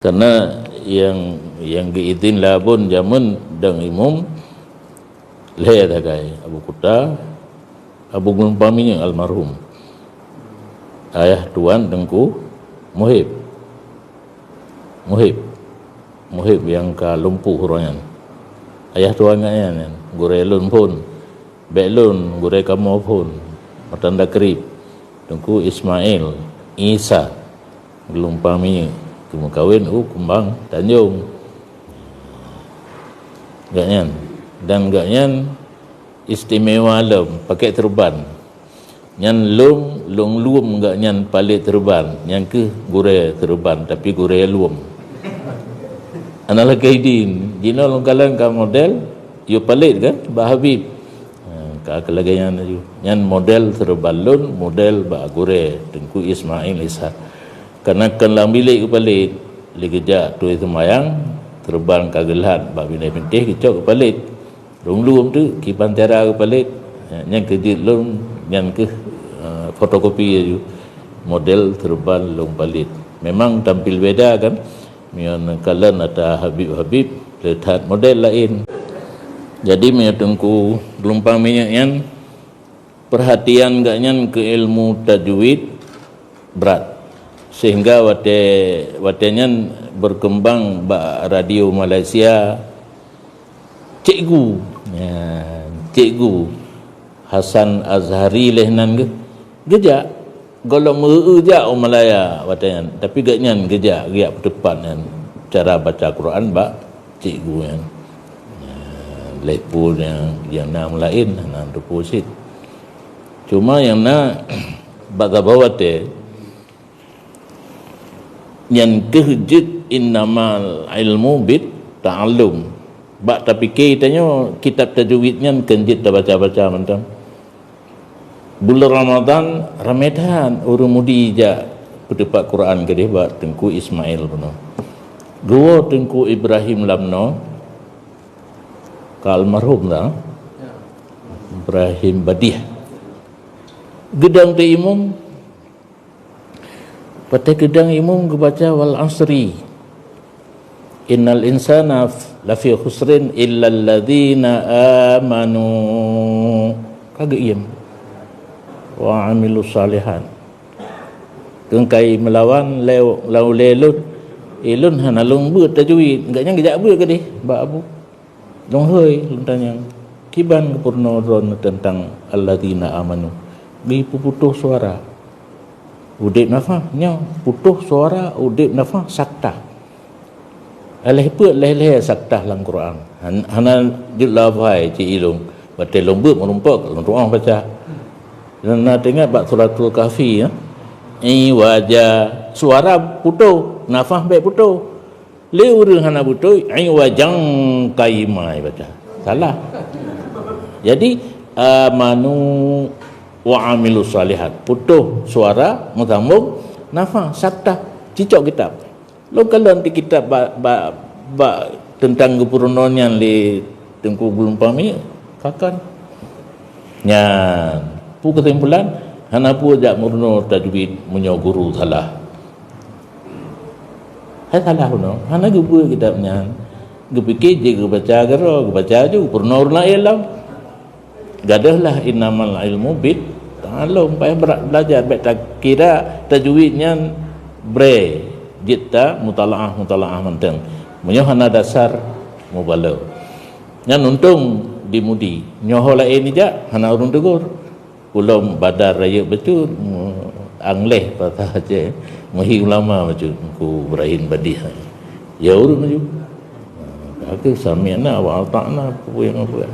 Karena yang giitin labun jamun dang imum leh tagai Abu Kuta Abu Gumpaminya almarhum ayah tuan Tengku Muhib yang ka lumpuh royan ayah tuan nganya gurelun pun belun gure kamu pun matanda kerib Tengku Ismail Isa Gumpaminya cuma kawin Kembang Tanjung gaknyan dan gaknyan istimewa lem pakai terban nyan lum gaknyan palit terban nyan ke gure terban tapi gure luum analah kaidin jino longkalan ka model yo palit kan ba Habib ka kelagayan nyan model terban lun model ba gure Tengku Ismail Isa karena kan lang bilik kepalit ligejak tu itu mayang terbang kagelat bak binai pentih kecok kepalit rung luum tu kipan tiara kepalit yang kejit lum yang ke fotokopi ju model terbang lung palit memang tampil beda kan mian kalan ada Habib letak model lain jadi mian Tengku gelompang minyak yang perhatian gaknya ke ilmu tajwid berat sehingga watenya berkembang ba radio Malaysia cikgu Hasan Azhari lehnan ke gejak golong meujak Malaya watenya tapi gaknya gejak giap depan kan cara baca Quran ba cikgu yang lepun yang nam lain nan deposit cuma yang na bagawate yang kehujud innamal ilmu bit ta'allum bak tapi kitanya kitab tajwidnya kenjit baca-baca mantam bulan Ramadan Ramadan urumudi ja pedepak Quran ke dia bak Tengku Ismail puno dua Tengku Ibrahim lamno ka almarhum dah Ibrahim Badiah gedang te imum pada gedang imum kebaca wal asri innal insana lafi khusrin illa alladhina amanu kagiem wa amilus salihan tengkai melawan lau lelun ilun hanalung beut tajwid enggaknya gejak beut ke deh ba abu dong heuy luntanya kiban kepurno ron tentang alladhina amanu bi puputuh suara udip nafah nya putuh suara udip nafah sakta alih pe leh sakta dalam Quran hana jilla fai ci ilung batel lombe merumpak orang baca dan nak tengok bab suratul kahfi ya wajah suara putuh nafah baik putuh le urang hana putuh wajang kaimai baca salah jadi amanu wa amilus salihat putuh suara mutamum nafah sakta cicok kitab lo kalau di kitab tentang kepurunannya li Tengku Gumpami kakan nya pu kesimpulan hana pu jak murno tajwid munyo guru salah no hana gubu kitabnya gepikir je baca gero baca ju purno urna ilam gadahlah innamal ilmu bit ta'allum payah belajar baik tak kira tajwidnya bre jitta mutalaah menteng munyo hana dasar mubalau nyan untung dimudi nyoho lain ija hana urung tegur ulum badar raya betul angleh patah je muhi ulama macam ku Ibrahim Badiah ya urung maju aku sami'na wa ata'na apa yang apa